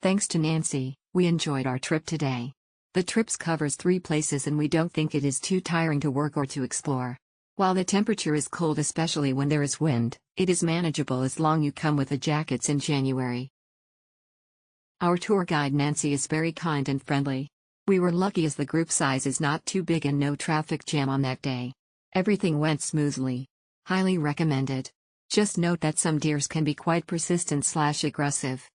Thanks to Nancy, we enjoyed our trip today. The trip covers 3 places and we don't think it is too tiring to work or to explore. While the temperature is cold, especially when there is wind, it is manageable as long you come with the jackets in January. Our tour guide Nancy is very kind and friendly. We were lucky as the group size is not too big and no traffic jam on that day. Everything went smoothly. Highly recommended. Just note that some deers can be quite persistent/aggressive.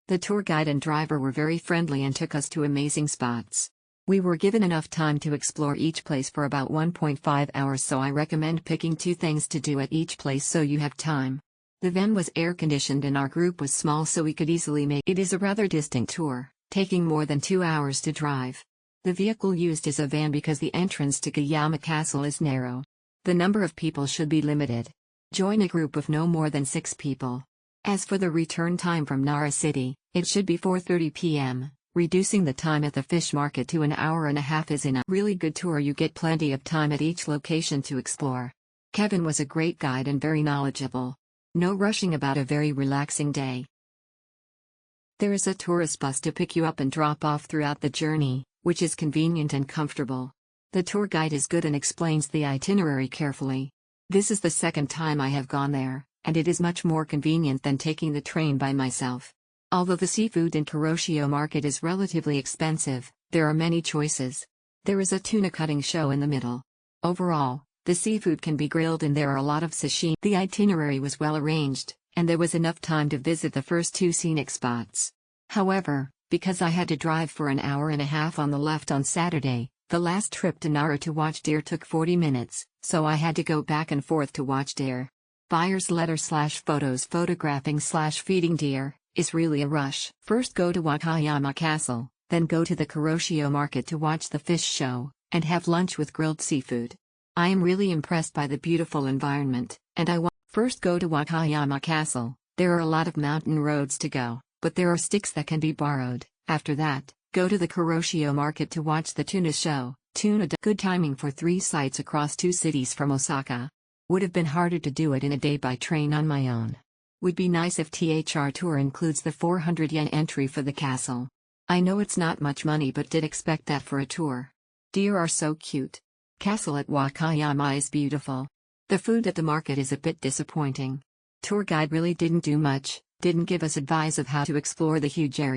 The tour guide and driver were very friendly and took us to amazing spots. We were given enough time to explore each place for about 1.5 hours, so I recommend picking 2 things to do at each place so you have time. The van was air-conditioned and our group was small, so we could easily make it. Is a rather distant tour, taking more than 2 hours to drive. The vehicle used is a van because the entrance to Wakayama Castle is narrow. The number of people should be limited. Join a group of no more than 6 people. As for the return time from Nara City, it should be 4:30 p.m., reducing the time at the fish market to an hour and a half. Is in a really good tour. You get plenty of time at each location to explore. Kevin was a great guide and very knowledgeable. No rushing about, a very relaxing day. There is a tourist bus to pick you up and drop off throughout the journey, which is convenient and comfortable. The tour guide is good and explains the itinerary carefully. This is the second time I have gone there, and it is much more convenient than taking the train by myself. Although the seafood in Kuroshio Market is relatively expensive, there are many choices. There is a tuna cutting show in the middle. Overall, the seafood can be grilled and there are a lot of sashimi. The itinerary was well arranged, and there was enough time to visit the first 2 scenic spots. However, because I had to drive for an hour and a half on the left on Saturday, the last trip to Nara to watch deer took 40 minutes, so I had to go back and forth to watch deer. Buyer's letter/photos. Photographing/feeding deer is really a rush. First go to Wakayama Castle, then go to the Kuroshio Market to watch the fish show, and have lunch with grilled seafood. I am really impressed by the beautiful environment, and I want. First go to Wakayama Castle. There are a lot of mountain roads to go, but there are sticks that can be borrowed. After that, go to the Kuroshio Market to watch the Tuna show. Tuna. Good timing for 3 sites across 2 cities from Osaka. Would have been harder to do it in a day by train on my own. Would be nice if THR tour includes the 400 yen entry for the castle. I know it's not much money, but did expect that for a tour. Deer are so cute. Castle at Wakayama is beautiful. The food at the market is a bit disappointing. Tour guide really didn't do much, didn't give us advice of how to explore the huge area.